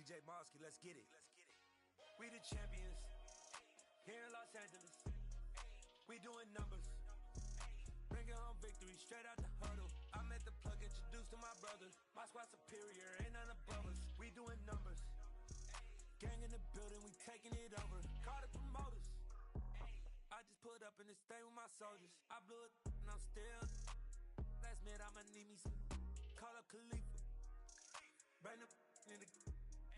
Let's get it. We the champions here in Los Angeles. We doing numbers. Bringing home victory straight out the huddle. I'm at the plug, introduced to my brother. My squad superior, ain't none above us. We doing numbers. Gang in the building, we taking it over. Call the promoters. I just put up in this thing with my soldiers. I blew it and I'm still. Last minute I'ma need me some. Call up Khalifa. Bring the in the.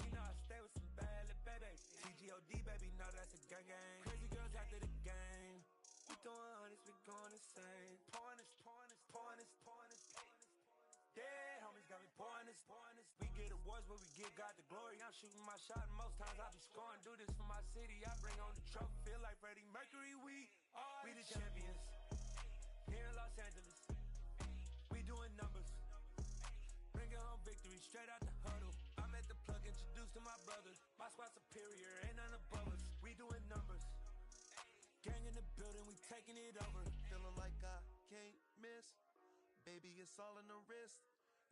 You know I stay with some bad little baby. TGOD baby, know that's a gang gang. Crazy girls after the game. We doing honest, we going insane. Pouring this. Yeah, homies got me pouring this. We get awards, but we give God the glory. I'm shooting my shot, and most times I be scoring. Do this for my city, I bring on the trophy. Feel like Freddie Mercury, we the champions here in Los Angeles. We doing numbers. Bringing home victory straight out the huddle. I'm at the plug, introduced to my brother. My squad superior, ain't none above us. We doing numbers. Gang in the building, we taking it over. Feeling like I can't miss. Baby, it's all in the wrist.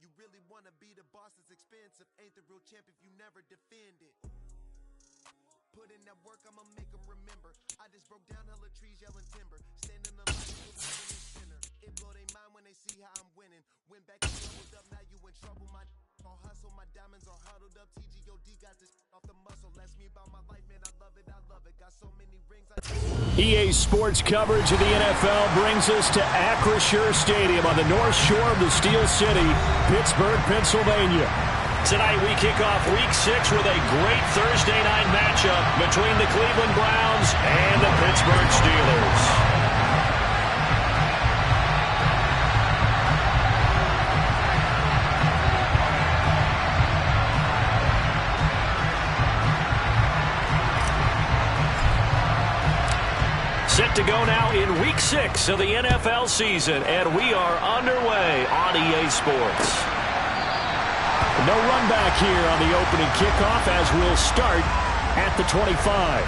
You really wanna be the boss, it's expensive. Ain't the real champ if you never defend it. Put in that work, I'ma make them remember. I just broke down hella trees, yelling timber. Standing the line, you living in center. It blow they mind when they see how I'm winning. Went back and doubled up, now you in trouble. My all hustle, my diamonds are huddled up. TGOD got this off the muscle. That's me about my life, man, I love it. Got so many rings. EA Sports coverage of the NFL brings us to Acrisure Stadium on the north shore of the Steel City, Pittsburgh, Pennsylvania. Tonight we kick off Week 6 with a great Thursday night matchup between the Cleveland Browns and the Pittsburgh Steelers. Set to go now in Week 6 of the NFL season, and we are underway on EA Sports. No run back here on the opening kickoff as we'll start at the 25.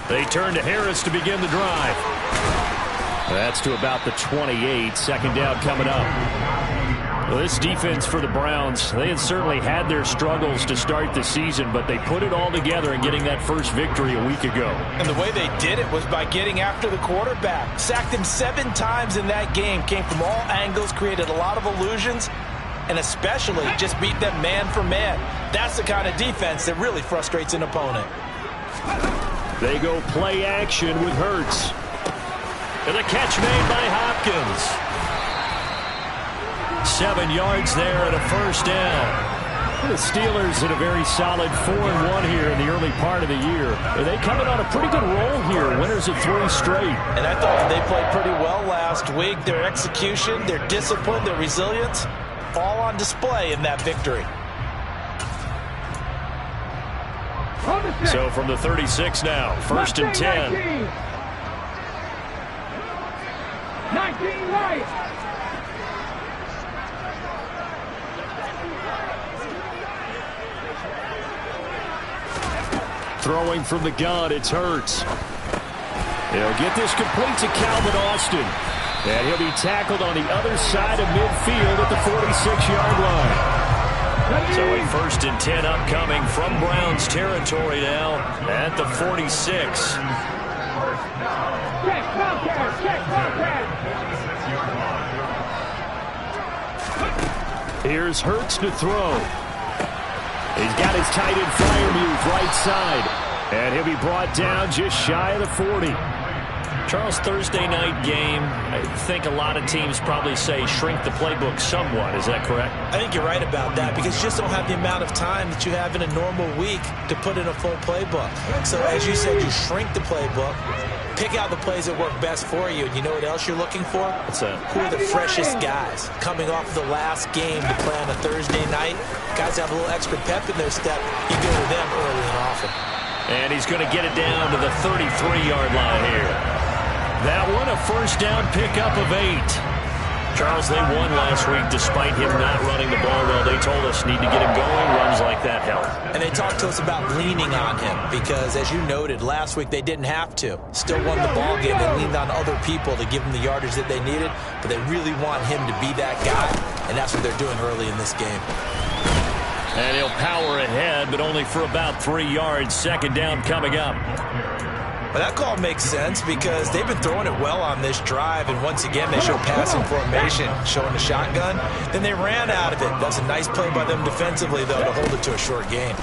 They turn to Harris to begin the drive. That's to about the 28. Second down coming up. Well, this defense for the Browns, they had certainly had their struggles to start the season, but they put it all together in getting that first victory a week ago. And the way they did it was by getting after the quarterback. Sacked him 7 times in that game. Came from all angles, created a lot of illusions, and especially just beat them man for man. That's the kind of defense that really frustrates an opponent. They go play action with Hurts. And the catch made by Hopkins. 7 yards there and a first down. The Steelers in a very solid 4-1 here in the early part of the year. They coming on a pretty good roll here, winners of 3 straight. And I thought they played pretty well last week. Their execution, their discipline, their resilience, all on display in that victory. So from the 36 now, first and 10. 19 right. Throwing from the gun, it's Hurts. He'll get this complete to Calvin Austin. And he'll be tackled on the other side of midfield at the 46-yard line. So a first and 10 upcoming from Browns territory now at the 46. Here's Hurts to throw. He's got his tight end Freiermuth right side. And he'll be brought down just shy of the 40. Charles, Thursday night game, I think a lot of teams probably say shrink the playbook somewhat. Is that correct? I think you're right about that because you just don't have the amount of time that you have in a normal week to put in a full playbook. So as you said, you shrink the playbook, pick out the plays that work best for you. And you know what else you're looking for? What's that? Who are the freshest guys coming off the last game to play on a Thursday night? Guys have a little extra pep in their step. You go with them early and often. And he's going to get it down to the 33-yard line here. That one, a first down pickup of 8. Charles, they won last week despite him not running the ball well. They told us need to get him going. Runs like that help. And they talked to us about leaning on him because, as you noted, last week they didn't have to. Still won the ball game. They leaned on other people to give them the yardage that they needed, but they really want him to be that guy, and that's what they're doing early in this game. And he'll power ahead, but only for about 3 yards. Second down coming up. Well, that call makes sense because they've been throwing it well on this drive, and once again they show passing formation, showing the shotgun. Then they ran out of it. That's a nice play by them defensively, though, to hold it to a short gain.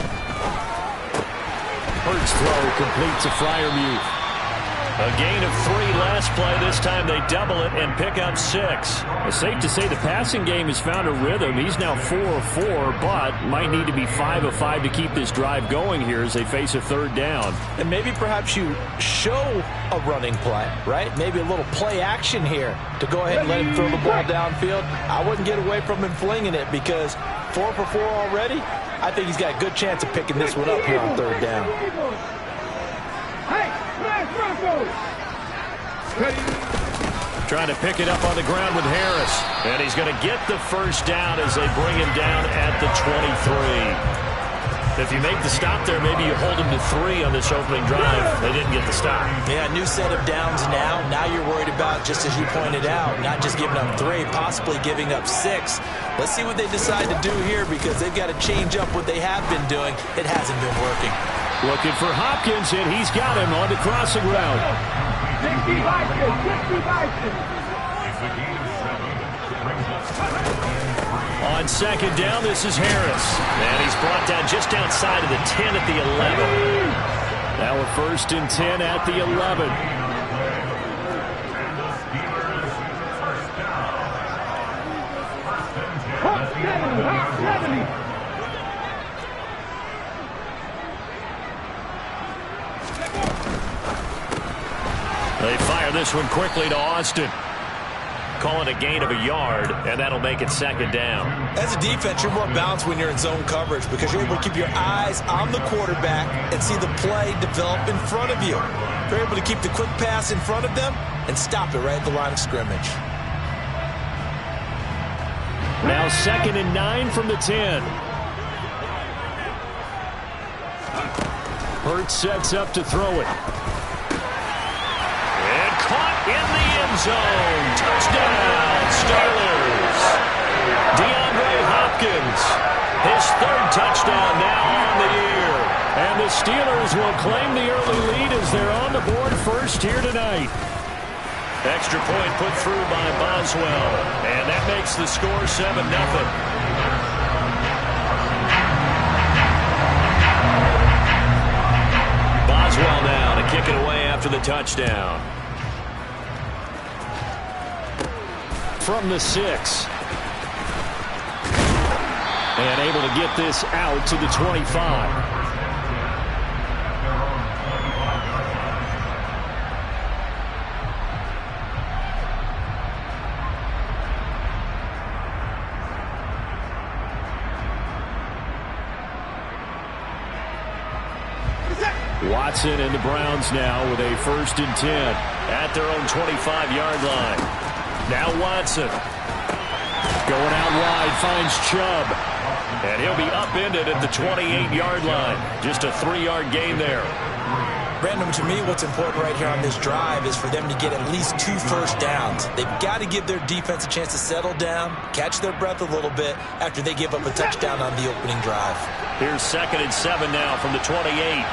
Hurts throw complete to Freiermuth. A gain of 3 last play. This time they double it and pick up 6. It's safe to say the passing game has found a rhythm. He's now 4 of 4, but might need to be 5 of 5 to keep this drive going here as they face a third down. And maybe perhaps you show a running play, right? Maybe a little play action here to go ahead and let him throw the ball downfield. I wouldn't get away from him flinging it because 4 for 4 already. I think he's got a good chance of picking this one up here on third down. Trying to pick it up on the ground with Harris. And he's going to get the first down as they bring him down at the 23. If you make the stop there, maybe you hold him to 3 on this opening drive. They didn't get the stop. Yeah, new set of downs now. Now you're worried about, just as you pointed out, not just giving up 3, possibly giving up 6. Let's see what they decide to do here because they've got to change up what they have been doing. It hasn't been working. Looking for Hopkins, and he's got him on the crossing route. On second down, this is Harris. And he's brought down just outside of the 10 at the 11. Now a 1st and 10 at the 11. They fire this one quickly to Austin. Call it a gain of a yard, and that'll make it second down. As a defense, you're more balanced when you're in zone coverage because you're able to keep your eyes on the quarterback and see the play develop in front of you. You're able to keep the quick pass in front of them and stop it right at the line of scrimmage. Now 2nd and 9 from the 10. Hurts sets up to throw it. Caught in the end zone. Touchdown, Steelers. DeAndre Hopkins, his 3rd touchdown now on the year. And the Steelers will claim the early lead as they're on the board first here tonight. Extra point put through by Boswell. And that makes the score 7-0. Boswell now to kick it away after the touchdown. From the 6. And able to get this out to the 25. Watson and the Browns now with a 1st and 10 at their own 25-yard line. Now Watson going out wide, finds Chubb, and he'll be upended at the 28-yard line. Just a 3-yard gain there. Brandon, to me, what's important right here on this drive is for them to get at least 2 first downs. They've got to give their defense a chance to settle down, catch their breath a little bit after they give up a touchdown on the opening drive. Here's 2nd and 7 now from the 28.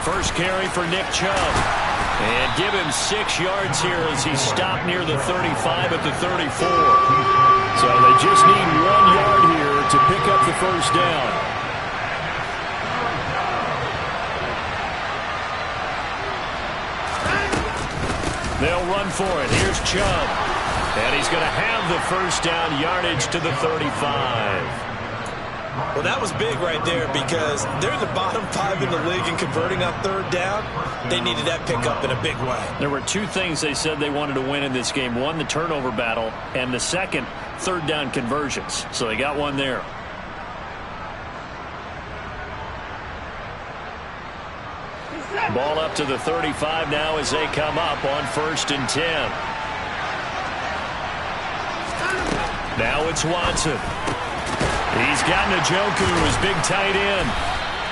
First carry for Nick Chubb. And give him 6 yards here as he stopped near the 35 at the 34. So they just need 1 yard here to pick up the first down. They'll run for it. Here's Chubb. And he's going to have the first down, yardage to the 35. Well, that was big right there because they're the bottom 5 in the league in converting on third down. They needed that pickup in a big way. There were two things they said they wanted to win in this game. One, the turnover battle, and the second, third down conversions. So they got one there. Ball up to the 35 now as they come up on 1st and 10. Now it's Watson. He's got Njoku, his big tight end.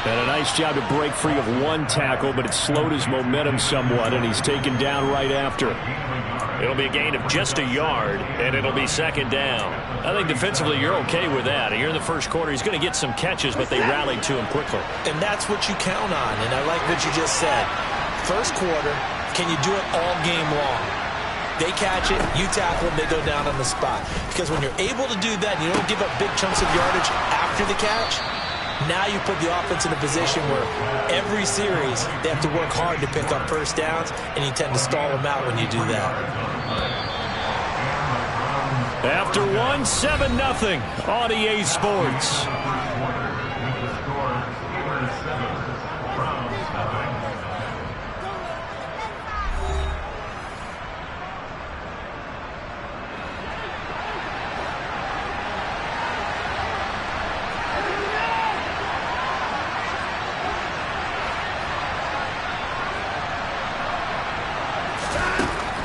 And a nice job to break free of one tackle, but it slowed his momentum somewhat, and he's taken down right after. It'll be a gain of just a yard, and it'll be 2nd down. I think defensively you're okay with that. Here in the first quarter, he's going to get some catches, but they rallied to him quickly. And that's what you count on, and I like what you just said. First quarter, can you do it all game long? They catch it, you tackle them, they go down on the spot. Because when you're able to do that and you don't give up big chunks of yardage after the catch, now you put the offense in a position where every series they have to work hard to pick up first downs, and you tend to stall them out when you do that. After 1, 7-0 on EA Sports.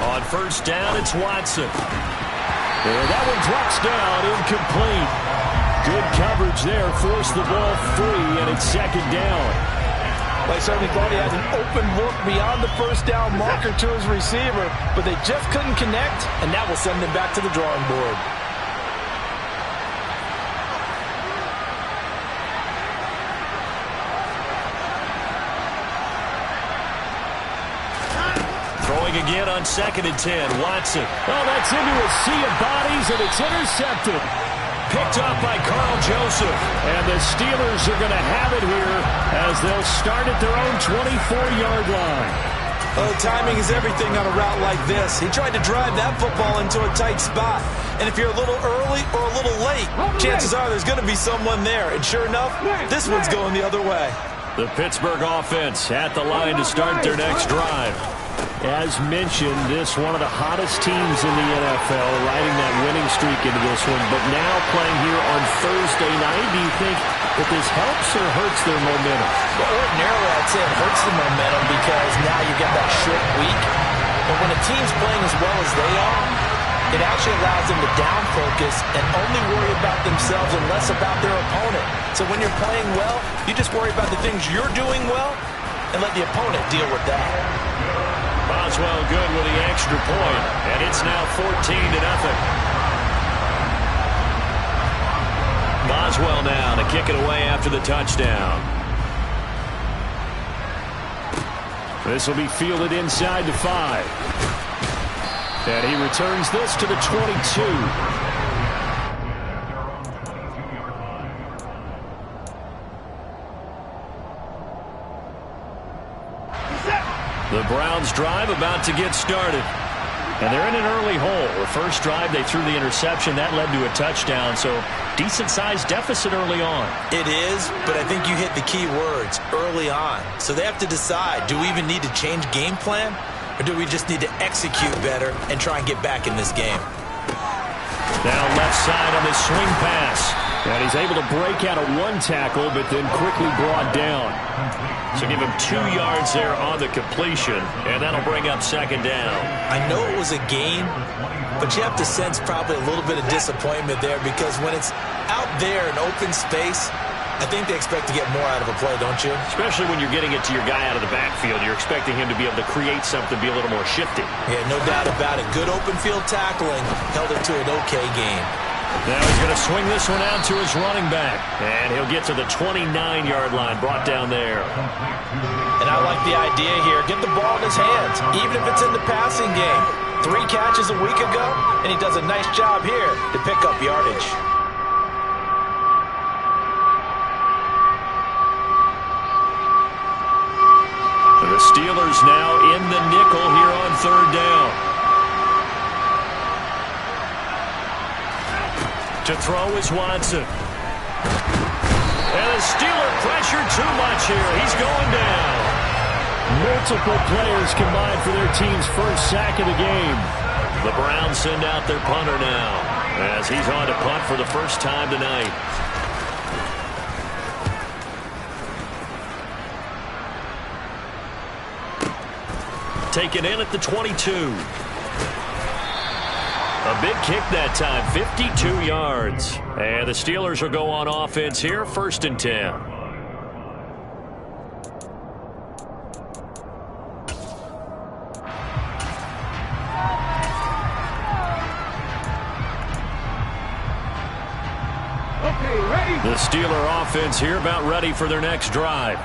On 1st down, it's Watson. That one drops down, incomplete. Good coverage there, forced the ball free, and it's 2nd down. I certainly thought he had an open look beyond the first down marker to his receiver, but they just couldn't connect, and that will send him back to the drawing board. Throwing again on 2nd and 10, Watson. Oh, that's into a sea of bodies, and it's intercepted. Picked up by Carl Joseph. And the Steelers are going to have it here as they'll start at their own 24-yard line. Oh, timing is everything on a route like this. He tried to drive that football into a tight spot. And if you're a little early or a little late, chances are there's going to be someone there. And sure enough, this one's going the other way. The Pittsburgh offense at the line to start their next drive. As mentioned, this one of the hottest teams in the NFL, riding that winning streak into this one, but now playing here on Thursday night. Do you think that this helps or hurts their momentum? Well, ordinarily, I'd say it hurts the momentum because now you get that short week. But when a team's playing as well as they are, it actually allows them to down focus and only worry about themselves and less about their opponent. So when you're playing well, you just worry about the things you're doing well and let the opponent deal with that. Boswell good with the extra point, and it's now 14-0. Boswell now to kick it away after the touchdown. This will be fielded inside the 5. And he returns this to the 22. The Browns drive about to get started. And they're in an early hole. The first drive, they threw the interception. That led to a touchdown, so decent-sized deficit early on. It is, but I think you hit the key words, early on. So they have to decide, do we even need to change game plan? Or do we just need to execute better and try and get back in this game? Now left side on this swing pass. And he's able to break out of one tackle, but then quickly brought down. So give him 2 yards there on the completion, and that'll bring up 2nd down. I know it was a gain, but you have to sense probably a little bit of disappointment there because when it's out there in open space, I think they expect to get more out of a play, don't you? Especially when you're getting it to your guy out of the backfield. You're expecting him to be able to create something, be a little more shifty. Yeah, no doubt about it. Good open field tackling held it to an okay game. Now he's going to swing this one out to his running back. And he'll get to the 29-yard line, brought down there. And I like the idea here. Get the ball in his hands, even if it's in the passing game. 3 catches a week ago, and he does a nice job here to pick up yardage. The Steelers now in the nickel here on 3rd down. To throw is Watson. And the Steeler pressure too much here. He's going down. Multiple players combined for their team's first sack of the game. The Browns send out their punter now as he's on to punt for the first time tonight. Taken in at the 22. A big kick that time, 52 yards. And the Steelers will go on offense here, 1st and 10. The Steeler offense here about ready for their next drive.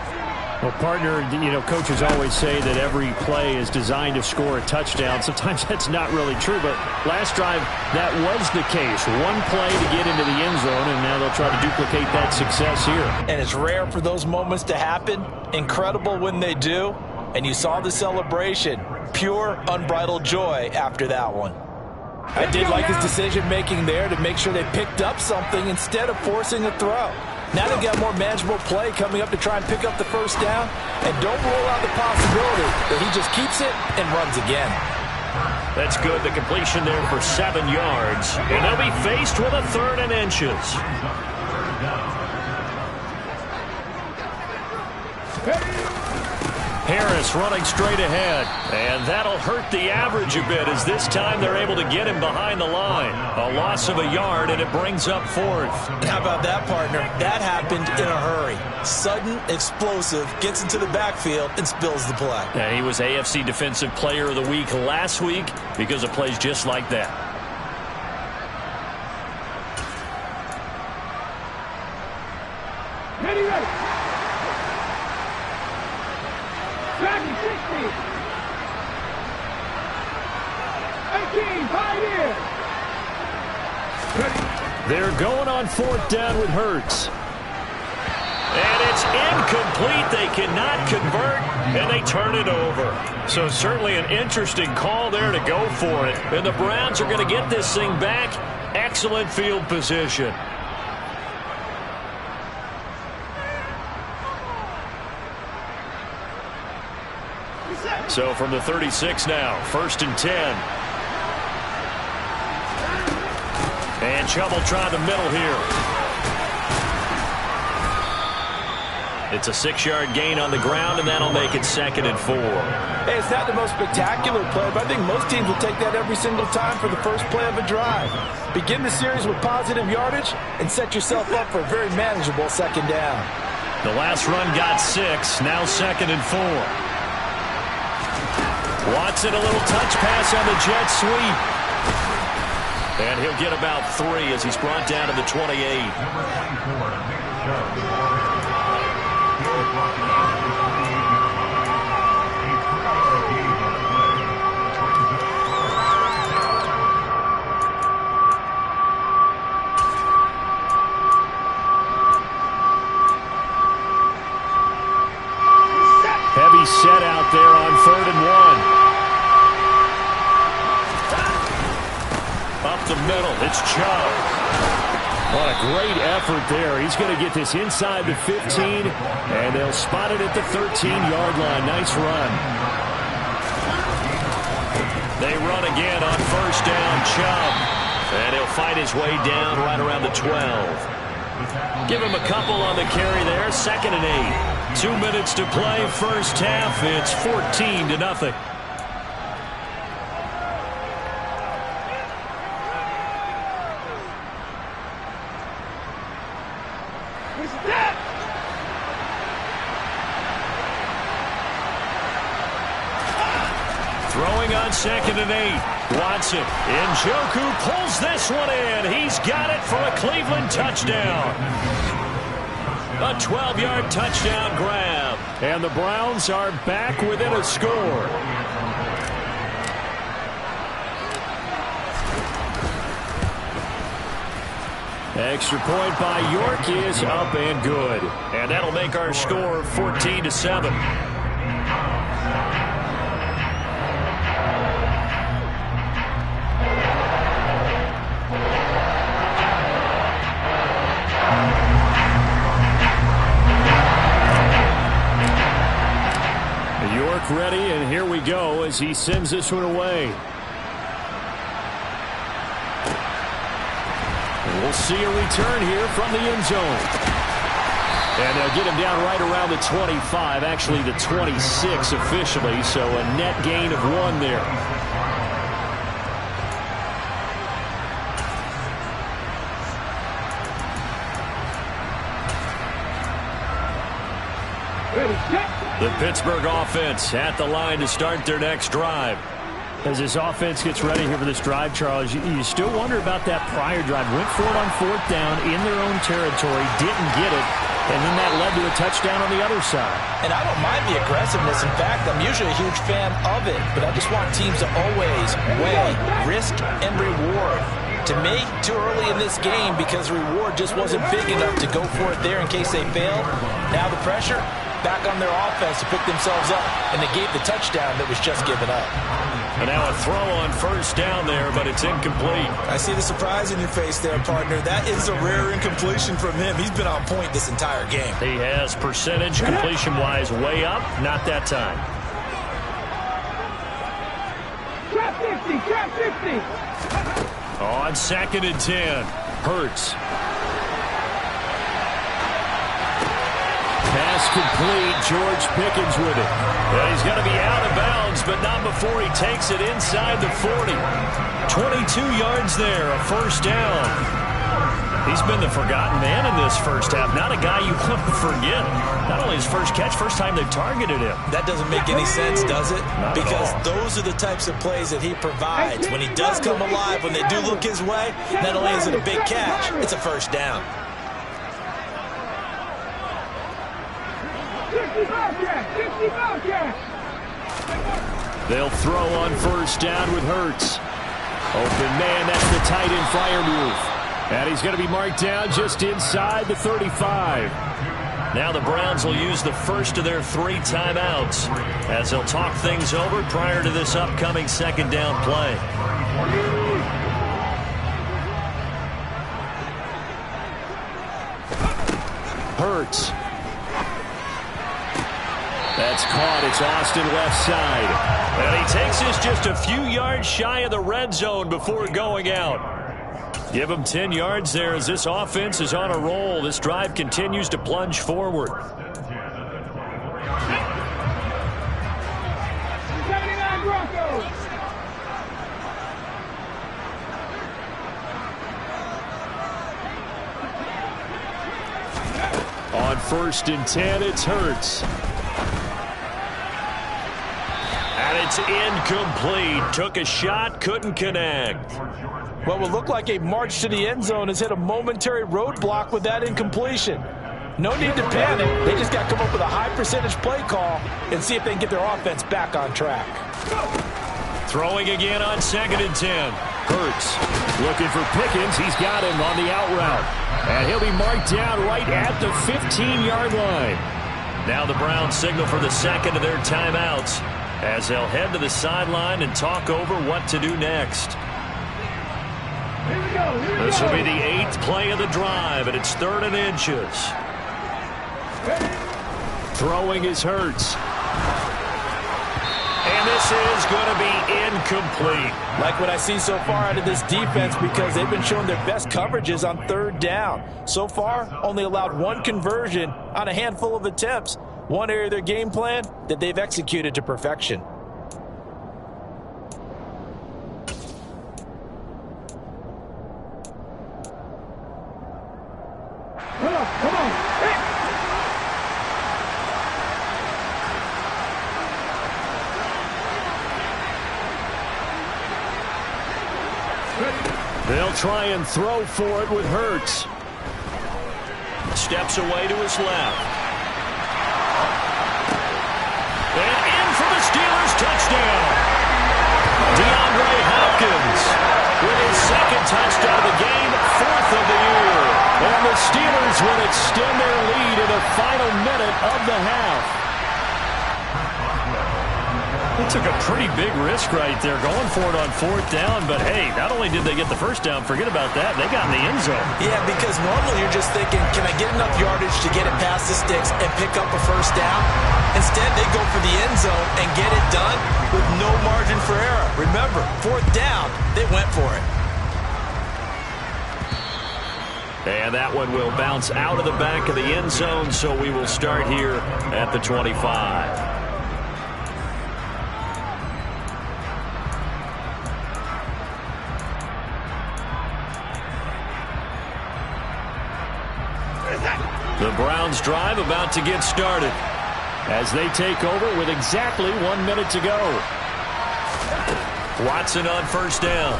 Well, partner, coaches always say that every play is designed to score a touchdown. Sometimes that's not really true, but last drive, that was the case. One play to get into the end zone, and now they'll try to duplicate that success here. And it's rare for those moments to happen. Incredible when they do. And you saw the celebration. Pure, unbridled joy after that one. I did like his decision-making there to make sure they picked up something instead of forcing a throw. Now they've got more manageable play coming up to try and pick up the first down. And don't rule out the possibility that he just keeps it and runs again. That's good. The completion there for 7 yards. And they'll be faced with a 3rd and inches. Harris running straight ahead. And that'll hurt the average a bit as this time they're able to get him behind the line. A loss of a yard, and it brings up 4th. How about that, partner? That happened in a hurry. Sudden, explosive, gets into the backfield, and spills the play. And he was AFC Defensive Player of the Week last week because of plays just like that. Ready, ready. Back to 60. 18, 5 years. They're going on 4th down with Hurts. And it's incomplete. They cannot convert, and they turn it over. So certainly an interesting call there to go for it. And the Browns are going to get this thing back. Excellent field position. So from the 36 now, 1st and 10. And Chubb will try the middle here. It's a 6-yard gain on the ground, and that'll make it 2nd and 4. Hey, it's not the most spectacular play, but I think most teams will take that every single time for the first play of a drive. Begin the series with positive yardage and set yourself up for a very manageable 2nd down. The last run got 6, now 2nd and 4. Watson, a little touch pass on the jet sweep. And he'll get about 3 as he's brought down to the 28. Heavy set out there on 3rd and 1. Up the middle, it's Chubb. What a great effort there. He's going to get this inside the 15, and they'll spot it at the 13-yard line. Nice run. They run again on 1st down, Chubb. And he'll fight his way down right around the 12. Give him a couple on the carry there, 2nd and 8. 2 minutes to play, first half. It's 14-0. Throwing on 2nd and 8. Watson. Njoku pulls this one in. He's got it for a Cleveland touchdown. A 12-yard touchdown grab. And the Browns are back within a score. Extra point by York is up and good. And that'll make our score 14-7. as he sends this one away. And we'll see a return here from the end zone. And they'll get him down right around the 25, actually the 26 officially, so a net gain of 1 there. The Pittsburgh offense at the line to start their next drive. As this offense gets ready here for this drive, Charles, you still wonder about that prior drive. Went for it on 4th down in their own territory, didn't get it, and then that led to a touchdown on the other side. And I don't mind the aggressiveness. In fact, I'm usually a huge fan of it, but I just want teams to always weigh risk and reward. To me, too early in this game because reward just wasn't big enough to go for it there in case they failed. Now the pressure back on their offense to pick themselves up, and they gave the touchdown that was just given up. And now a throw on 1st down there, but it's incomplete. I see the surprise in your face there, partner. That is a rare incompletion from him. He's been on point this entire game. He has percentage completion-wise way up, not that time. Trap 50, trap 50. On 2nd and 10, Hurts. Pass complete. George Pickens with it. And he's going to be out of bounds, but not before he takes it inside the 40. 22 yards there, a 1st down. He's been the forgotten man in this first half. Not a guy you want to forget. Not only his first catch, first time they've targeted him. That doesn't make any sense, does it? Because those are the types of plays that he provides. When he does come alive, when they do look his way, not only is it a big catch, it's a 1st down. 50 Bobcat. They'll throw on 1st down with Hurts. Open man, that's the tight end flyer move. And he's going to be marked down just inside the 35. Now the Browns will use the first of their 3 timeouts as they'll talk things over prior to this upcoming 2nd down play. Hurts. That's caught. It's Austin left side. And he takes this just a few yards shy of the red zone before going out. Give him 10 yards there as this offense is on a roll. This drive continues to plunge forward. 79 Broncos. On 1st and 10, it's Hurts. And it's incomplete. Took a shot, couldn't connect. What will look like a march to the end zone has hit a momentary roadblock with that incompletion. No need to panic. They just got to come up with a high percentage play call and see if they can get their offense back on track. Throwing again on 2nd and 10. Hurts looking for Pickens. He's got him on the out route. And he'll be marked down right at the 15-yard line. Now the Browns signal for the 2nd of their timeouts as they'll head to the sideline and talk over what to do next. This will be the 8th play of the drive, and it's 3rd and inches. Throwing is Hurts. And this is going to be incomplete. Like what I see so far out of this defense because they've been showing their best coverages on 3rd down. So far, only allowed 1 conversion on a handful of attempts. One area of their game plan that they've executed to perfection. Come on. They'll try and throw for it with Hurts. Steps away to his left. And in for the Steelers touchdown. Llroe Hopkins with his 2nd touchdown of the game, 4th of the year. And the Steelers will extend their lead in the final minute of the half. They took a pretty big risk right there going for it on 4th down, but hey, not only did they get the first down, forget about that, they got in the end zone. Yeah, because normally you're just thinking, can I get enough yardage to get it past the sticks and pick up a first down? Instead, they go for the end zone and get it done with no margin for error. Remember, 4th down, they went for it. And that one will bounce out of the back of the end zone, so we will start here at the 25. The Browns drive about to get started as they take over with exactly 1 minute to go. Watson on first down.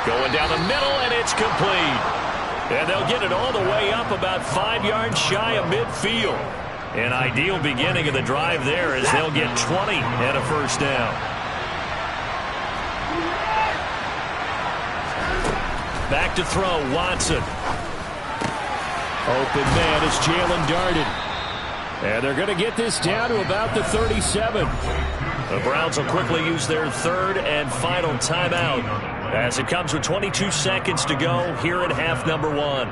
Going down the middle, and it's complete. And they'll get it all the way up about 5 yards shy of midfield. An ideal beginning of the drive there as they'll get 20 and a first down. Back to throw, Watson. Open man as Jalen darted. And they're going to get this down to about the 37. The Browns will quickly use their third and final timeout as it comes with 22 seconds to go here at half number 1.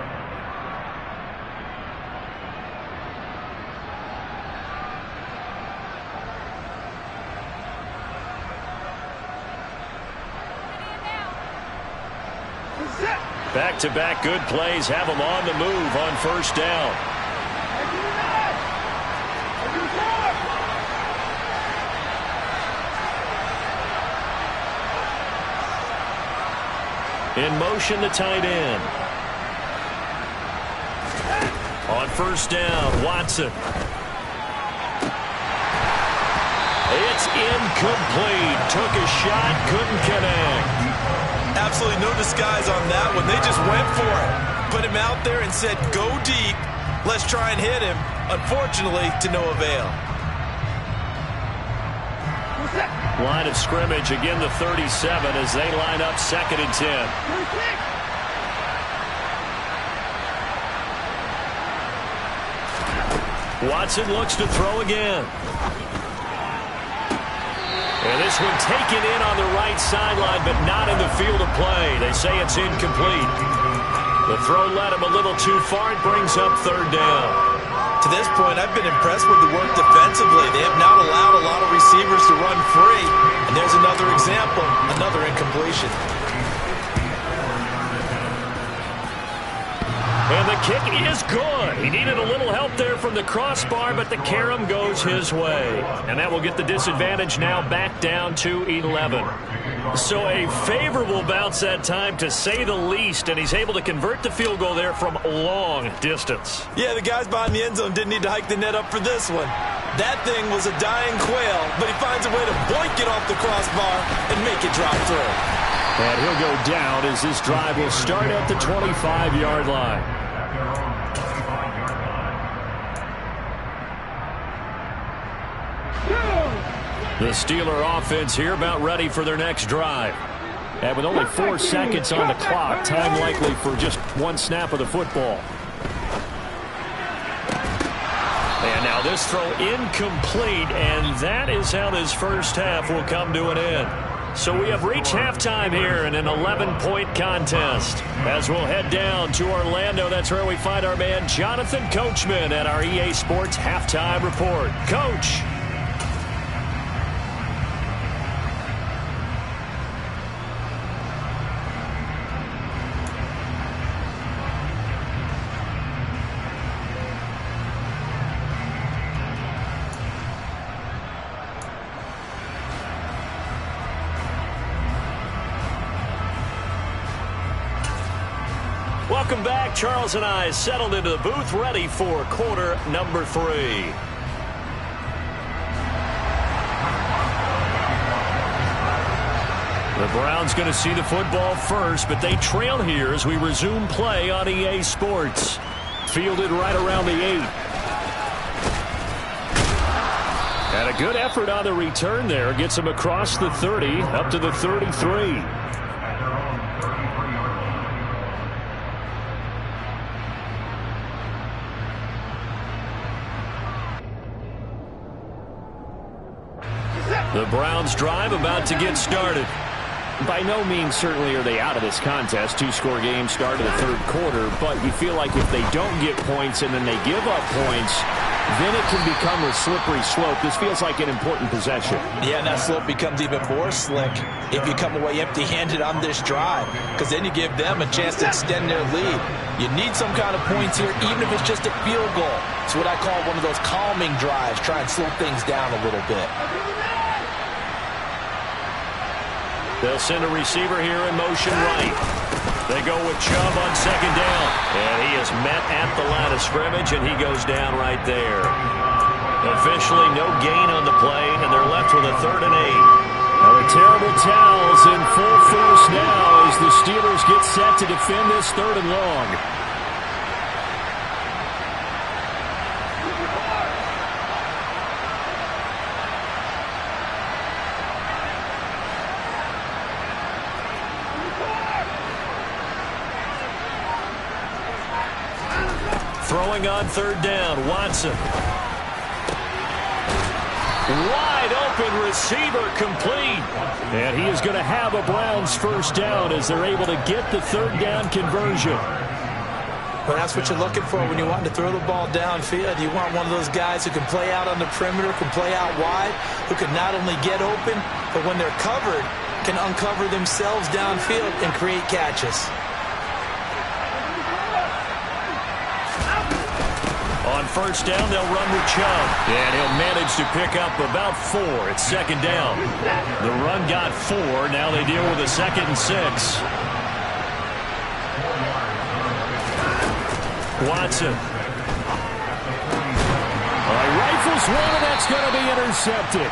Back-to-back good plays have them on the move on first down. In motion, the tight end. On first down, Watson. It's incomplete. Took a shot, couldn't connect. Absolutely no disguise on that one. They just went for it. Put him out there and said, go deep. Let's try and hit him. Unfortunately, to no avail. Line of scrimmage, again the 37 as they line up 2nd and 10. Watson looks to throw again. And this one taken in on the right sideline, but not in the field of play. They say it's incomplete. The throw led him a little too far. It brings up 3rd down. To this point, I've been impressed with the work defensively. They have not allowed a lot of receivers to run free. And there's another example, another incompletion. And the kick is good. He needed a little help there from the crossbar, but the carom goes his way. And that will get the disadvantage now back down to 11. So a favorable bounce that time, to say the least, and he's able to convert the field goal there from long distance. Yeah, the guys behind the end zone didn't need to hike the net up for this one. That thing was a dying quail, but he finds a way to boink it off the crossbar and make it drop through. And he'll go down as this drive will start at the 25-yard line. The Steeler offense here about ready for their next drive. And with only 4 seconds on the clock, time likely for just one snap of the football. And now this throw incomplete, and that is how this first half will come to an end. So we have reached halftime here in an 11-point contest. As we'll head down to Orlando, that's where we find our man Jonathan Coachman at our EA Sports Halftime Report. Coach. Welcome back. Charles and I settled into the booth, ready for quarter number 3. The Browns going to see the football first, but they trail here as we resume play on EA Sports. Fielded right around the 8. And a good effort on the return there. Gets him across the 30, up to the 33. The Browns drive about to get started. By no means certainly are they out of this contest. Two-score game start of the third quarter, but you feel like if they don't get points and then they give up points, then it can become a slippery slope. This feels like an important possession. Yeah, and that slope becomes even more slick if you come away empty-handed on this drive, because then you give them a chance to extend their lead. You need some kind of points here, even if it's just a field goal. It's what I call one of those calming drives, try and slow things down a little bit. They'll send a receiver here in motion right. They go with Chubb on second down. And he is met at the line of scrimmage, and he goes down right there. Officially no gain on the play, and they're left with a 3rd and 8. Now the terrible towels in full force now as the Steelers get set to defend this 3rd and long. Throwing on 3rd down, Watson. Wide open receiver complete. And he is going to have a Browns 1st down as they're able to get the 3rd down conversion. Well, that's what you're looking for when you want to throw the ball downfield. You want one of those guys who can play out on the perimeter, can play out wide, who can not only get open, but when they're covered, can uncover themselves downfield and create catches. On 1st down, they'll run with Chubb. And he'll manage to pick up about 4. It's 2nd down. The run got 4. Now they deal with a 2nd and 6. Watson. Rifles one, and that's going to be intercepted.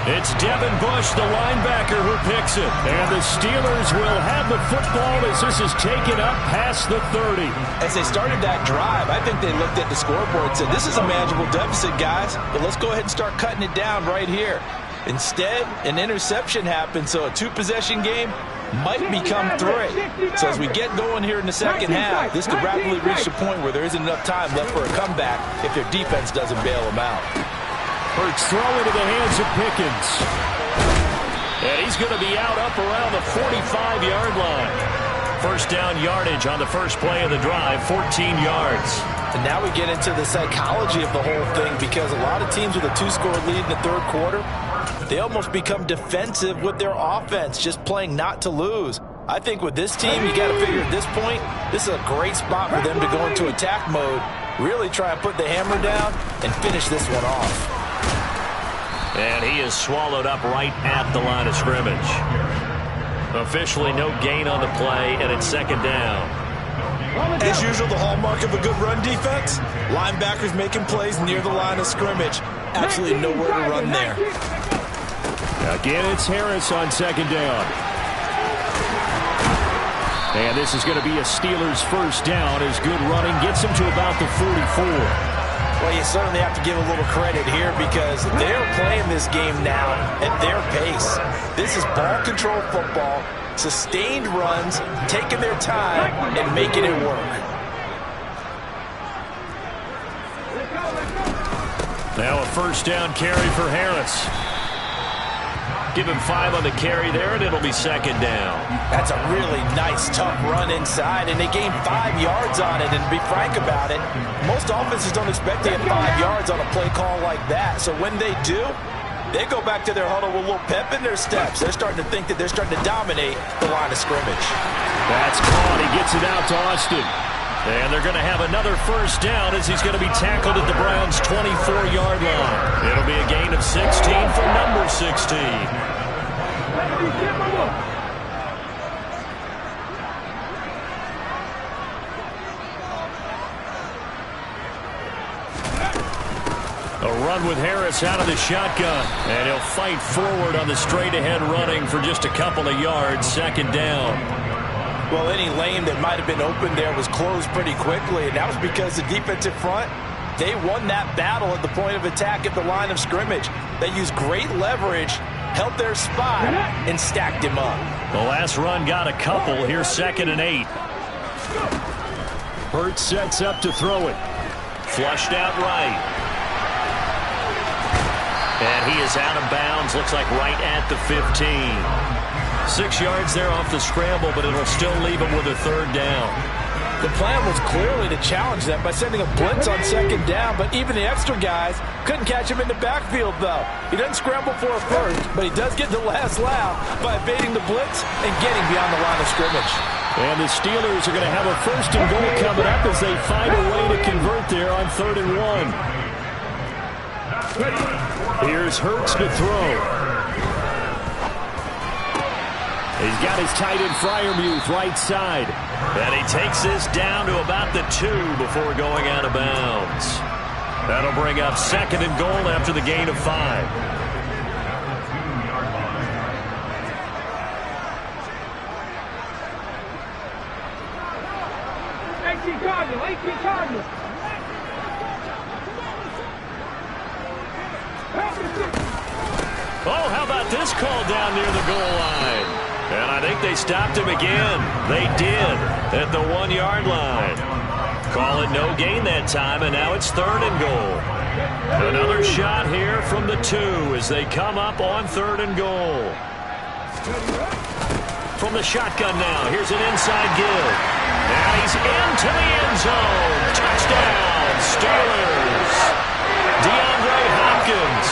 It's Devin Bush, the linebacker, who picks it. And the Steelers will have the football as this is taken up past the 30. As they started that drive, I think they looked at the scoreboard and said, this is a manageable deficit, guys, but let's go ahead and start cutting it down right here. Instead, an interception happened, so a 2-possession game might become 3. So as we get going here in the second half, this could rapidly reach the point where there isn't enough time left for a comeback if their defense doesn't bail them out. Hurts throw into the hands of Pickens. And he's going to be out up around the 45-yard line. 1st down yardage on the first play of the drive, 14 yards. And now we get into the psychology of the whole thing, because a lot of teams with a 2-score lead in the 3rd quarter, they almost become defensive with their offense, just playing not to lose. I think with this team, you got to figure at this point, this is a great spot for them to go into attack mode, really try and put the hammer down and finish this one off. And he is swallowed up right at the line of scrimmage. Officially no gain on the play, and it's 2nd down. As usual, the hallmark of a good run defense, linebackers making plays near the line of scrimmage. Absolutely nowhere to run there. Again, it's Harris on 2nd down. And this is going to be a Steelers 1st down as good running gets him to about the 44. Well, you certainly have to give a little credit here because they're playing this game now at their pace. This is ball control football, sustained runs, taking their time and making it work. Now a 1st down carry for Harris. Give him 5 on the carry there, and it'll be 2nd down. That's a really nice, tough run inside, and they gained 5 yards on it. And to be frank about it, most offenses don't expect to get 5 yards on a play call like that. So when they do, they go back to their huddle with a little pep in their steps. They're starting to think that they're starting to dominate the line of scrimmage. That's caught. He gets it out to Austin. And they're going to have another 1st down as he's going to be tackled at the Browns' 24-yard line. It'll be a gain of 16 for number 16. A run with Harris out of the shotgun. And he'll fight forward on the straight-ahead running for just a couple of yards. 2nd down. Well, any lane that might have been open there was closed pretty quickly, and that was because the defensive front, they won that battle at the point of attack at the line of scrimmage. They used great leverage, held their spot, and stacked him up. The last run got a couple. Here's 2nd and 8. Hurts sets up to throw it. Flushed out right. And he is out of bounds, looks like right at the 15. 6 yards there off the scramble, but it'll still leave him with a third down. The plan was clearly to challenge them by sending a blitz on second down, but even the extra guys couldn't catch him in the backfield, though. He doesn't scramble for a first, but he does get the last laugh by evading the blitz and getting beyond the line of scrimmage. And the Steelers are going to have a first and goal coming up as they find a way to convert there on 3rd and 1. Here's Hurts to throw. He's got his tight end Freiermuth right side. And he takes this down to about the 2 before going out of bounds. That'll bring up 2nd and goal after the gain of 5. 18 Cardinals. Oh, how about this call down near the goal line? And I think they stopped him again. They did at the 1-yard line. Call it no gain that time, and now it's 3rd and goal. Another shot here from the 2 as they come up on 3rd and goal. From the shotgun now, here's an inside give. And he's into the end zone. Touchdown, Steelers. DeAndre Hopkins,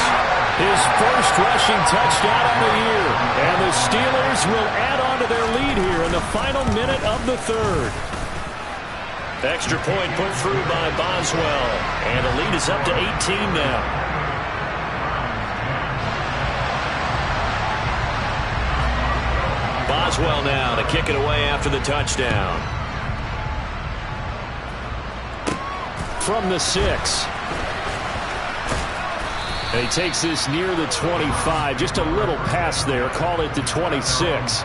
his first rushing touchdown of the year. And the Steelers will add on to their lead here in the final minute of the 3rd. Extra point put through by Boswell. And the lead is up to 18 now. Boswell now to kick it away after the touchdown. From the 6. And he takes this near the 25. Just a little pass there. Call it the 26.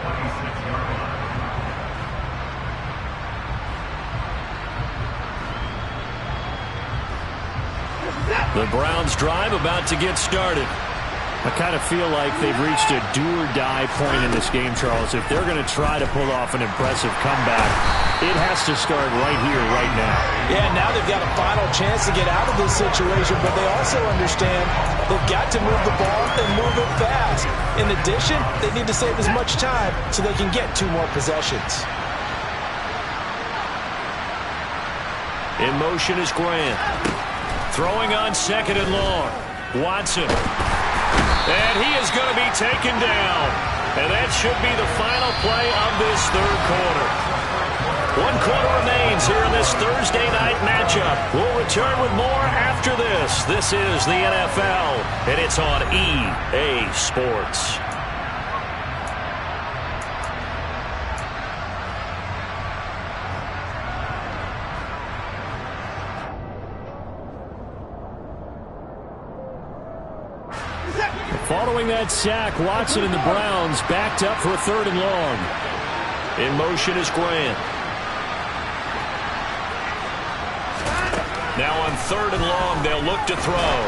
The Browns drive about to get started. I kind of feel like they've reached a do-or-die point in this game, Charles. If they're going to try to pull off an impressive comeback, it has to start right here, right now. Yeah, now they've got a final chance to get out of this situation, but they also understand they've got to move the ball and move it fast. In addition, they need to save as much time so they can get 2 more possessions. In motion is Grant. Throwing on 2nd and long. Watson. And he is going to be taken down. And that should be the final play of this 3rd quarter. 1 quarter remains here in this Thursday night matchup. We'll return with more after this. This is the NFL, and it's on EA Sports. Following that sack, Watson and the Browns backed up for a 3rd and long. In motion is Grant. Now on 3rd and long, they'll look to throw.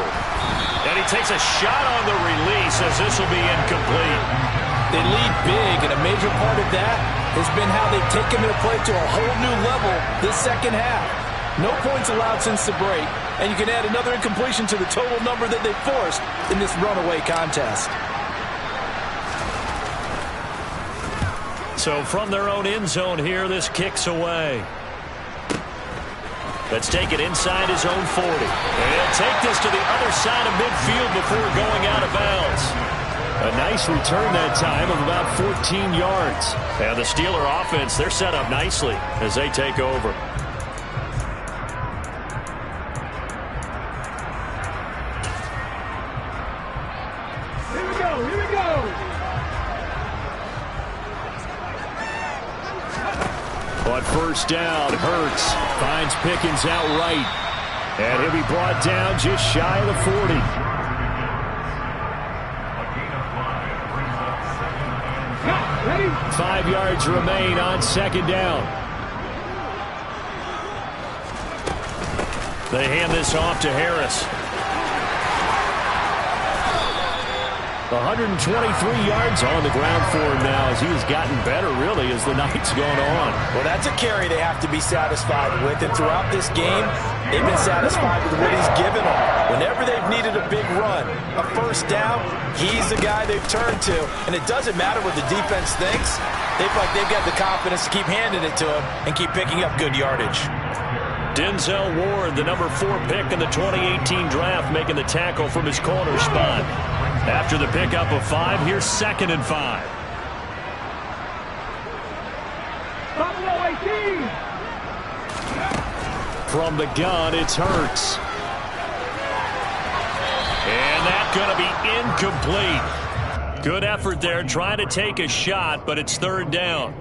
And he takes a shot on the release as this will be incomplete. They lead big, and a major part of that has been how they've taken their play to a whole new level this second half. No points allowed since the break, and you can add another incompletion to the total number that they forced in this runaway contest. So from their own end zone here, this kicks away. Let's take it inside his own 40. And he'll take this to the other side of midfield before going out of bounds. A nice return that time of about 14 yards. And the Steeler offense, they're set up nicely as they take over. On 1st down, Hurts finds Pickens out right. And he'll be brought down just shy of the 40. Ready? 5 yards remain on 2nd down. They hand this off to Harris. 123 yards on the ground for him now as he has gotten better, really, as the night's gone on. Well, that's a carry they have to be satisfied with. And throughout this game, they've been satisfied with what he's given them. Whenever they've needed a big run, a first down, he's the guy they've turned to. And it doesn't matter what the defense thinks. They feel like they've got the confidence to keep handing it to him and keep picking up good yardage. Denzel Ward, the number 4 pick in the 2018 draft, making the tackle from his corner spot. After the pickup of 5, here's 2nd and 5. From the gun, it's Hurts. And that's going to be incomplete. Good effort there, trying to take a shot, but it's 3rd down.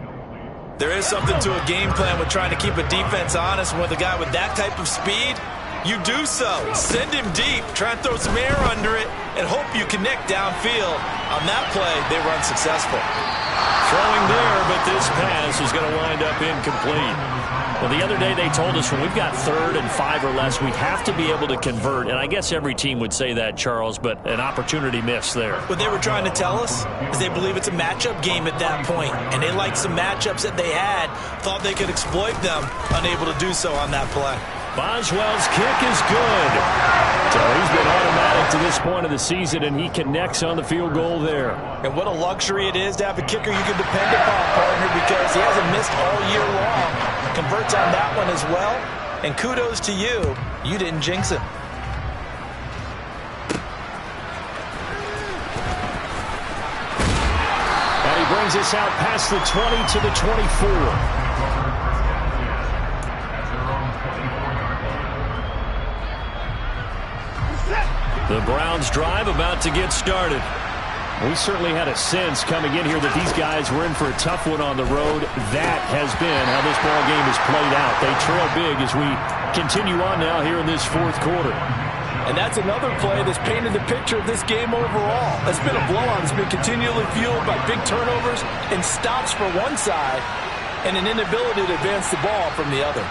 There is something to a game plan with trying to keep a defense honest. With a guy with that type of speed, you do so. Send him deep, try and throw some air under it, and hope you connect downfield. On that play, they were unsuccessful. Throwing there, but this pass is going to wind up incomplete. Well, the other day they told us when we've got 3rd and 5 or less, we have to be able to convert. And I guess every team would say that, Charles, but an opportunity missed there. What they were trying to tell us is they believe it's a matchup game at that point, and they liked some matchups that they had, thought they could exploit them, unable to do so on that play. Boswell's kick is good. So he's been automatic to this point of the season, and he connects on the field goal there. And what a luxury it is to have a kicker you can depend upon, partner, because he hasn't missed all year long. Converts on that one as well. And kudos to you. You didn't jinx it. And he brings us out past the 20 to the 24. The Browns drive about to get started. We certainly had a sense coming in here that these guys were in for a tough one on the road. That has been how this ball game has played out. They trail big as we continue on now here in this 4th quarter. And that's another play that's painted the picture of this game overall. It's been a blowout. It's been continually fueled by big turnovers and stops for one side and an inability to advance the ball from the other.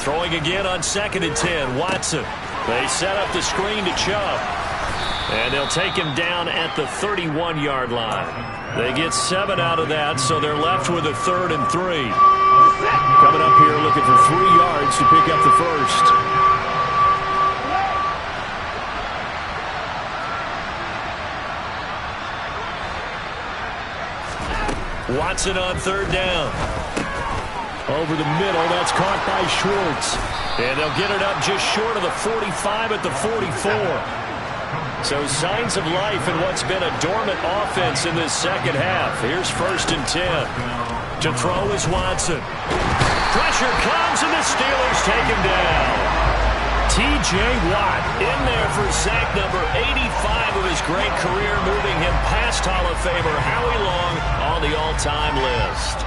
Throwing again on 2nd and 10. Watson. They set up the screen to Chubb. And they'll take him down at the 31-yard line. They get 7 out of that, so they're left with a 3rd and 3. Coming up here looking for 3 yards to pick up the first. Watson on 3rd down. Over the middle, that's caught by Schwartz. And they'll get it up just short of the 45 at the 44. So signs of life in what's been a dormant offense in this second half. Here's 1st and 10. To throw is Watson. Pressure comes and the Steelers take him down. T.J. Watt in there for sack number 85 of his great career, moving him past Hall of Famer Howie Long on the all-time list.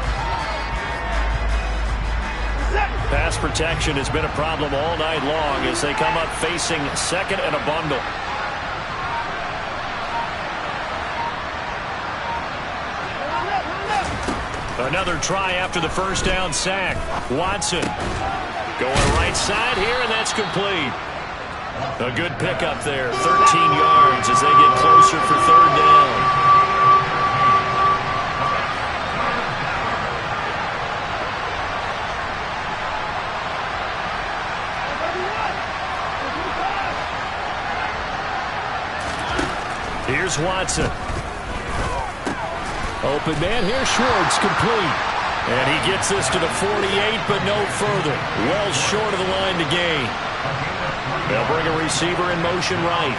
Pass protection has been a problem all night long as they come up facing 2nd and a bundle. Another try after the first down sack. Watson going right side here, and that's complete. A good pickup there, 13 yards as they get closer for 3rd down. Here's Watson. Open man, here's Schwartz, complete. And he gets this to the 48, but no further. Well short of the line to gain. They'll bring a receiver in motion right.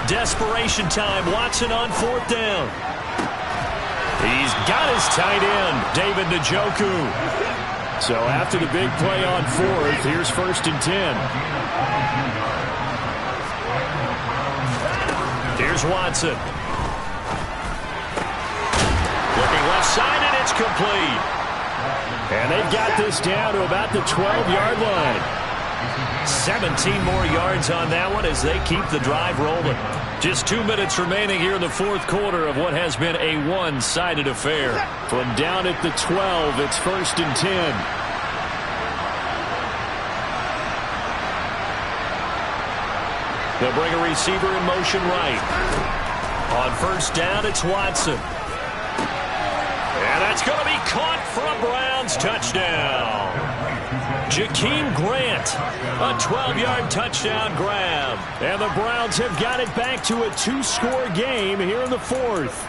Desperation time. Watson on 4th down. He's got his tight end, David Njoku. So after the big play on 4th, here's 1st and 10. Here's Watson. Looking left side, and it's complete. And they've got this down to about the 12-yard line. 17 more yards on that one as they keep the drive rolling. Just 2 minutes remaining here in the fourth quarter of what has been a one-sided affair. From down at the 12, it's 1st and 10. They'll bring a receiver in motion right. On 1st down, it's Watson. And that's going to be caught for a Browns touchdown. Jakeem Grant, a 12-yard touchdown grab. And the Browns have got it back to a 2-score game here in the fourth.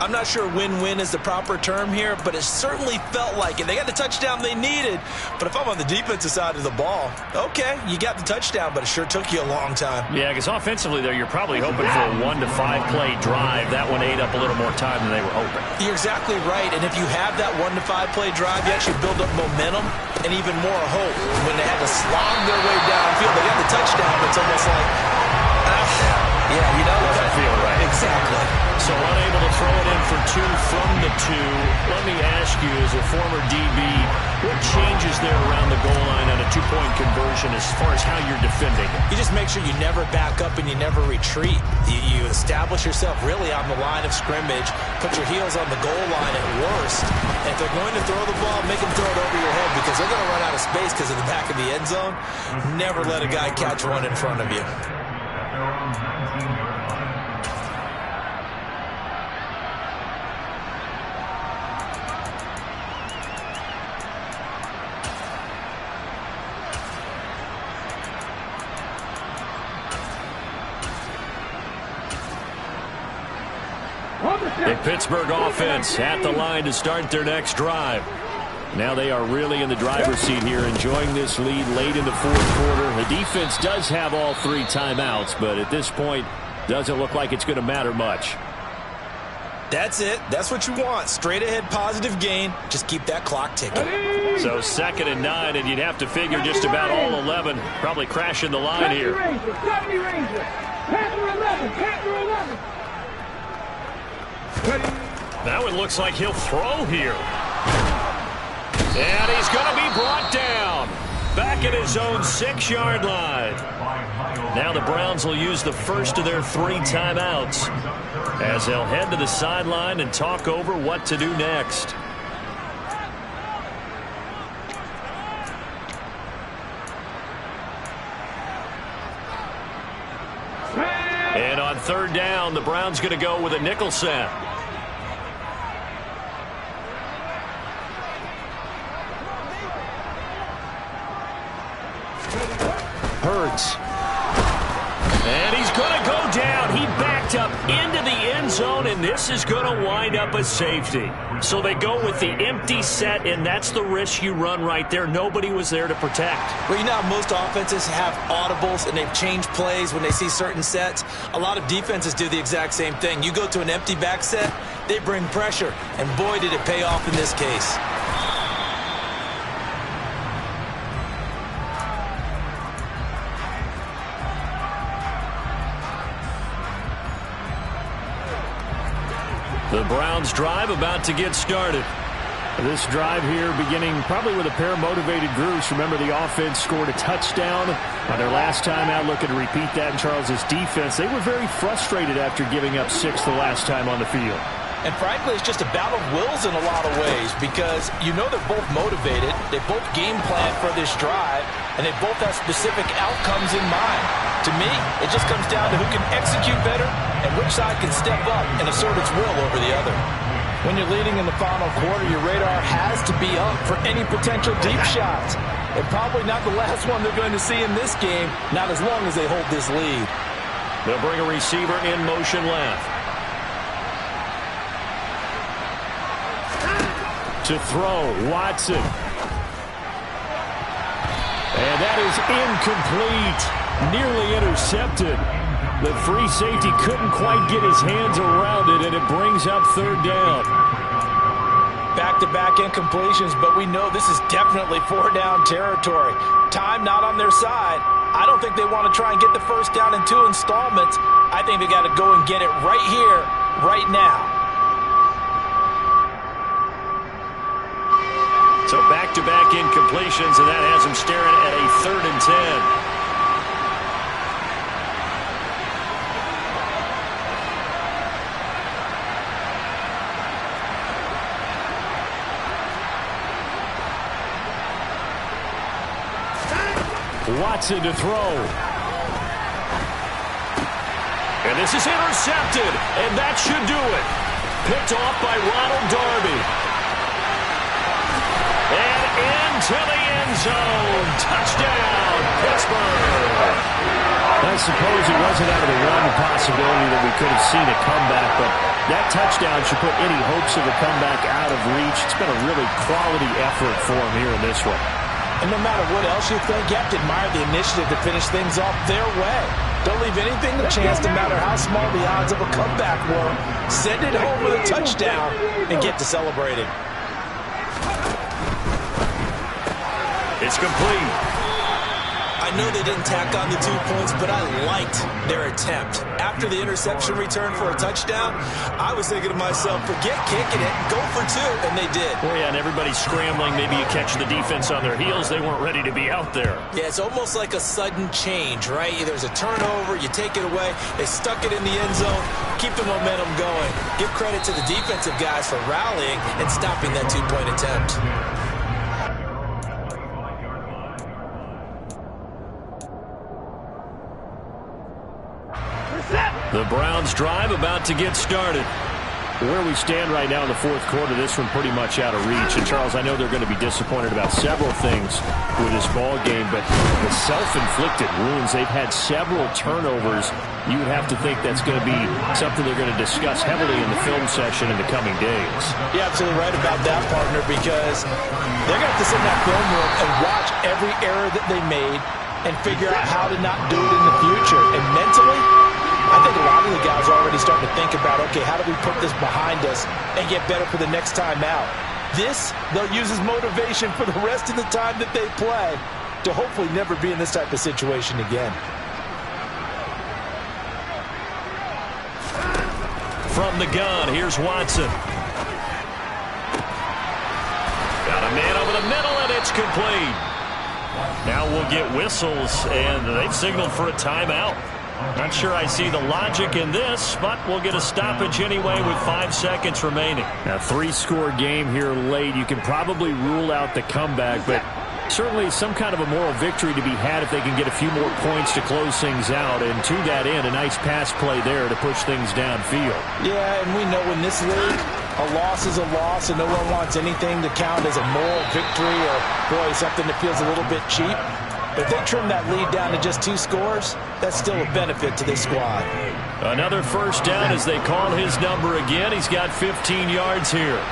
I'm not sure win-win is the proper term here, but it certainly felt like it. They got the touchdown they needed, but if I'm on the defensive side of the ball, okay, you got the touchdown, but it sure took you a long time. Yeah, because offensively there, you're probably hoping for a 1 to 5 play drive. That one ate up a little more time than they were hoping. You're exactly right, and if you have that 1 to 5 play drive, you actually build up momentum and even more hope. When they had to slog their way downfield, they got the touchdown, but it's almost like, yeah, you know, doesn't feel right. Exactly. So unable to throw it in for 2 from the 2. Let me ask you, as a former DB, what changes there around the goal line on a 2-point conversion as far as how you're defending? You just make sure you never back up and you never retreat. You establish yourself really on the line of scrimmage, put your heels on the goal line at worst, and if they're going to throw the ball, make them throw it over your head because they're going to run out of space because of the back of the end zone. Never let a guy catch one in front of you. The Pittsburgh offense at the line to start their next drive. Now they are really in the driver's seat here, enjoying this lead late in the fourth quarter. The defense does have all 3 timeouts, but at this point, doesn't look like it's going to matter much. That's it. That's what you want. Straight ahead positive gain. Just keep that clock ticking. So 2nd and 9, and you'd have to figure just about all 11 probably crashing the line here. Now it looks like he'll throw here. And he's going to be brought down. Back at his own 6-yard line. Now the Browns will use the first of their 3 timeouts as they'll head to the sideline and talk over what to do next. And on 3rd down, the Browns going to go with a nickel set. Hurts. And he's going to go down. He backed up into the end zone, and this is going to wind up a safety. So they go with the empty set, and that's the risk you run right there. Nobody was there to protect. Well, you know how most offenses have audibles, and they've changed plays when they see certain sets. A lot of defenses do the exact same thing. You go to an empty back set, they bring pressure, and boy, did it pay off in this case. The Browns drive about to get started. This drive here beginning probably with a pair of motivated groups. Remember, the offense scored a touchdown on their last time out, looking to repeat that in Charles's defense. They were very frustrated after giving up 6 the last time on the field. And frankly, it's just a battle of wills in a lot of ways because you know they're both motivated, they both game plan for this drive, and they both have specific outcomes in mind. To me, it just comes down to who can execute better and which side can step up and assert its will over the other. When you're leading in the final quarter, your radar has to be up for any potential deep shots. And probably not the last one they're going to see in this game, not as long as they hold this lead. They'll bring a receiver in motion left. To throw, Watson. And that is incomplete. Nearly intercepted. The free safety couldn't quite get his hands around it, and it brings up 3rd down. Back-to-back incompletions, but we know this is definitely 4-down territory. Time not on their side. I don't think they want to try and get the first down in 2 installments. I think they got to go and get it right here, right now. So back-to-back incompletions, and that has them staring at a 3rd and 10. Watson to throw. And this is intercepted, and that should do it. Picked off by Ronald Darby. And into the end zone. Touchdown, Pittsburgh. I suppose it wasn't out of the realm of possibility that we could have seen a comeback, but that touchdown should put any hopes of a comeback out of reach. It's been a really quality effort for him here in this one. And no matter what else you think, you have to admire the initiative to finish things off their way. Don't leave anything to chance, no matter how small the odds of a comeback were. Send it home with a touchdown and get to celebrating. It's complete. I know they didn't tack on the 2 points, but I liked their attempt. After the interception return for a touchdown, I was thinking to myself, forget kicking it, go for 2, and they did. Well, yeah, and everybody's scrambling. Maybe you catch the defense on their heels. They weren't ready to be out there. Yeah, it's almost like a sudden change, right? There's a turnover, you take it away, they stuck it in the end zone, keep the momentum going. Give credit to the defensive guys for rallying and stopping that 2-point attempt. The Browns drive about to get started. Where we stand right now in the fourth quarter, this one pretty much out of reach. And, Charles, I know they're going to be disappointed about several things with this ball game, but the self-inflicted wounds, they've had several turnovers. You would have to think that's going to be something they're going to discuss heavily in the film session in the coming days. You're absolutely right about that, partner, because they're going to have to sit in that film room and watch every error that they made and figure out how to not do it in the future. And mentally, I think a lot of the guys are already starting to think about, okay, how do we put this behind us and get better for the next time out? This, they'll use as motivation for the rest of the time that they play to hopefully never be in this type of situation again. From the gun, here's Watson. Got a man over the middle, and it's complete. Now we'll get whistles, and they've signaled for a timeout. Not sure I see the logic in this, but we'll get a stoppage anyway with 5 seconds remaining. A 3-score game here late. You can probably rule out the comeback, but certainly some kind of a moral victory to be had if they can get a few more points to close things out. And to that end, a nice pass play there to push things downfield. Yeah, and we know in this league, a loss is a loss, and no one wants anything to count as a moral victory or, boy, something that feels a little bit cheap. But if they trim that lead down to just 2 scores, that's still a benefit to this squad. Another first down as they call his number again. He's got 15 yards here.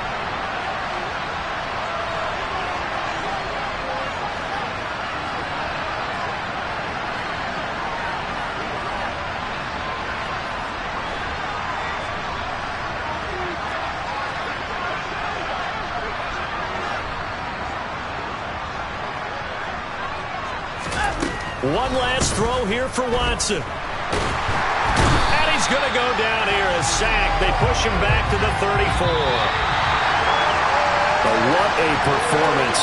One last throw here for Watson. And he's going to go down here, a sack. They push him back to the 34. But what a performance